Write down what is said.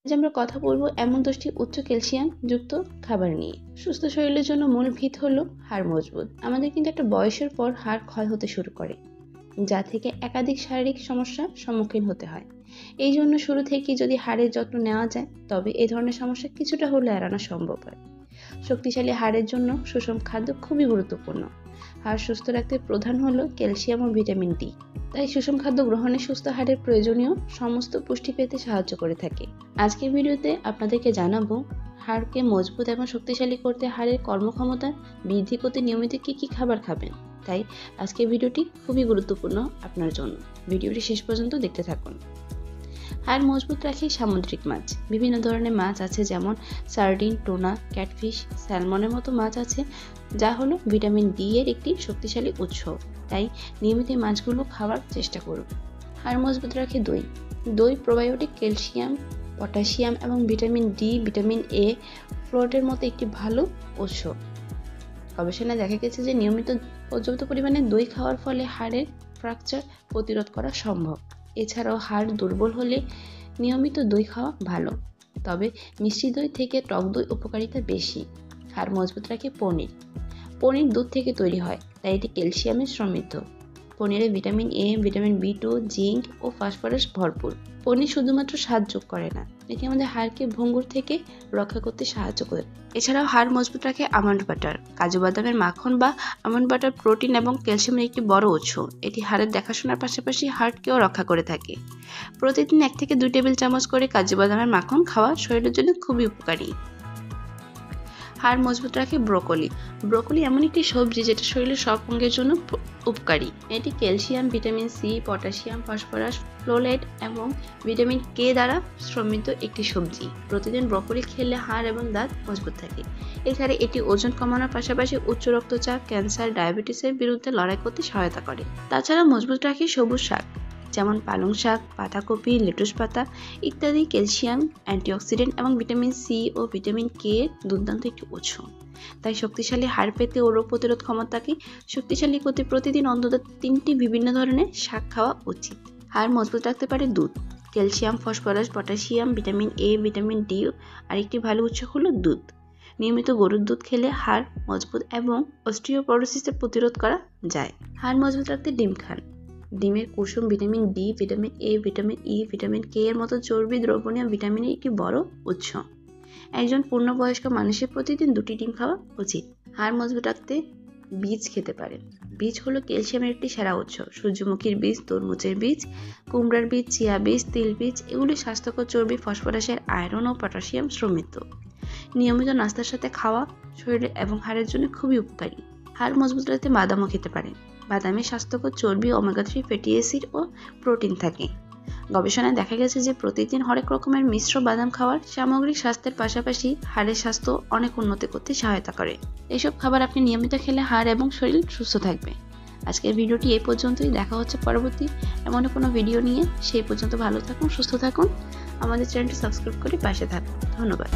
আজ আমরা কথা বলবো এমন 10টি উচ্চ ক্যালসিয়াম যুক্ত খাবার নিয়ে। সুস্থ শরীরের জন্য মূল ভিত হলো হাড় মজবুত। আমাদের কিন্তু একটা বয়সের পর হাড় ক্ষয় হতে শুরু করে, যা থেকে একাধিক শারীরিক সমস্যার সম্মুখীন হতে হয়। এই জন্য শুরু থেকেই যদি হাড়ের যত্ন নেওয়া যায়, তবে এই ধরনের সমস্যা কিছুটা হলে এড়ানো সম্ভব হয়। শক্তিশালী হাড়ের জন্য সুষম খাদ্য খুবই গুরুত্বপূর্ণ। হাড় সুস্থ রাখতে প্রধান হলো ক্যালসিয়াম ও ভিটামিন ডি। তাই সুষম খাদ্য গ্রহণে সুস্থ হাড়ের প্রয়োজনীয় সমস্ত পুষ্টি পেতে সাহায্য করে থাকে। আজকের ভিডিওতে আপনাদেরকে জানাবো হাড়কে মজবুত এবং শক্তিশালী করতে হাড়ের কর্মক্ষমতা বৃদ্ধি করতে নিয়মিত কি খাবার খাবেন। তাই আজকের ভিডিওটি খুবই গুরুত্বপূর্ণ আপনার জন্য। ভিডিওটি শেষ পর্যন্ত দেখতে থাকুন। হাড় মজবুত রাখে সামুদ্রিক মাছ। বিভিন্ন ধরনের মাছ আছে, যেমন সার্ডিন, টোনা, ক্যাটফিশ, স্যালমনের মতো মাছ আছে, যা হলো ভিটামিন ডি এর একটি শক্তিশালী উৎস। তাই নিয়মিত মাছগুলো খাওয়ার চেষ্টা করুন। হাড় মজবুত রাখে দই। দই প্রোবায়োটিক, ক্যালসিয়াম, পটাশিয়াম এবং ভিটামিন ডি, ভিটামিন এ, ফ্লোটের মতো একটি ভালো উৎস। গবেষণায় দেখা গেছে যে নিয়মিত পর্যাপ্ত পরিমাণে দই খাওয়ার ফলে হাড়ের ফ্র্যাকচার প্রতিরোধ করা সম্ভব। এছাড়াও হাড় দুর্বল হলে নিয়মিত দই খাওয়া ভালো, তবে মিষ্টি দই থেকে টক দই উপকারিতা বেশি। হাড় মজবুত রাখে পনির। পনির দুধ থেকে তৈরি হয়, তাই এটি ক্যালসিয়ামে সমৃদ্ধ। পনিরে vitamin A, vitamin B two, zinc ও ফসফরাস ভরপুর। পনির শুধুমাত্র স্বাদ যোগ করে না, এটি আমাদের হাড়কে ভঙ্গুর থেকে রক্ষা করতে সাহায্য করে। এছাড়াও হাড় মজবুত রাখে আমন্ড বাটার। কাজু বাদামের মাখন বা আমন্ড বাটার প্রোটিন এবং ক্যালসিয়ামের একটি বড় উৎস। এটি হাড়ের দেখাশোনার পাশাপাশি হার্টকেও রক্ষা করে থাকে। প্রতিদিন 1 থেকে 2 টেবিল চামচ করে কাজু বাদামের মাখন খাওয়া শরীরের জন্য খুবই উপকারী। হাড় মজবুত রাখে ব্রোকলি। ব্রোকলি এমন একটি সবজি যেটা শরীরের সব অঙ্গের জন্য উপকারী। এটি calcium, vitamin C, potassium, phosphorus, folate এবং ভিটামিন কে দ্বারা সমৃদ্ধ একটি সবজি। প্রতিদিন ব্রোকলি খেলে হাড় এবং দাঁত মজবুত থাকে। এছাড়া এটি ওজন কমানোর পাশাপাশি উচ্চ রক্তচাপ, ক্যান্সার, ডায়াবেটিসের বিরুদ্ধে লড়াই করতে সহায়তা করে। তাছাড়া মজবুত রাখে সবুজ শাক, যেমন পালং শাক, পাতাকপি, লেটুস পাতা ইত্যাদি। ক্যালসিয়াম, অ্যান্টিঅক্সিডেন্ট এবং ভিটামিন সি ও ভিটামিন কে দুর্দান্ত একটি উৎস। তাই শক্তিশালী হাড় পেতে ও রোগ প্রতিরোধ ক্ষমতাকে শক্তিশালী করতে প্রতিদিন অন্তত 3টি বিভিন্ন ধরনের শাক খাওয়া উচিত। হাড় মজবুত রাখতে পারে দুধ। Calcium, phosphorus, potassium, vitamin A, vitamin D আরেকটি ভালো উৎস হলো দুধ। নিয়মিত গরুর দুধ খেলে হাড় মজবুত এবং অস্টিওপরোসিসের প্রতিরোধ করা যায়। হাড় মজবুত রাখতে ডিম খান। ডিমের কুসুম vitamin D, vitamin A, vitamin E, vitamin K এর মতো চর্বি দ্রবণীয় ভিটামিনের একটি বড় উৎস। একজন পূর্ণবয়স্ক মানুষের প্রতিদিন 2টি ডিম খাওয়া উচিত। হাড় মজবুত রাখতে বীজ খেতে পারেন। বীজ হলো ক্যালসিয়ামের একটি সেরা উৎস। সূর্যমুখীর বীজ, তরমুজের বীজ, কুমড়ার বীজ, চিয়া বীজ, তিল বীজ এগুলি স্বাস্থ্যকর চর্বি, ফসফরাসের, আয়রন ও পটাশিয়াম সমৃদ্ধ। নিয়মিত নাস্তার সাথে খাওয়া শরীরের এবং হাড়ের জন্য খুবই উপকারী। হাড় মজবুত রাখতে বাদামও খেতে পারেন। বাদামে স্বাস্থ্যকর চর্বি, ওমেগা-3 ফ্যাটি অ্যাসিড ও প্রোটিন থাকে। গবেষণায় দেখা গেছে যে প্রতিদিন হরেক রকমের মিশ্র বাদাম খাওয়ার সামগ্রিক স্বাস্থ্যের পাশাপাশি হাড়ের স্বাস্থ্য অনেক উন্নতি করতে সহায়তা করে। এইসব খাবার আপনি নিয়মিত খেলে হাড় এবং শরীর সুস্থ থাকবে। আজকের ভিডিওটি এই পর্যন্তই। দেখা হচ্ছে পরবর্তী এমন কোনো ভিডিও নিয়ে। সেই পর্যন্ত ভালো থাকুন, সুস্থ থাকুন। আমাদের চ্যানেলটি সাবস্ক্রাইব করে পাশে থাকুন। ধন্যবাদ।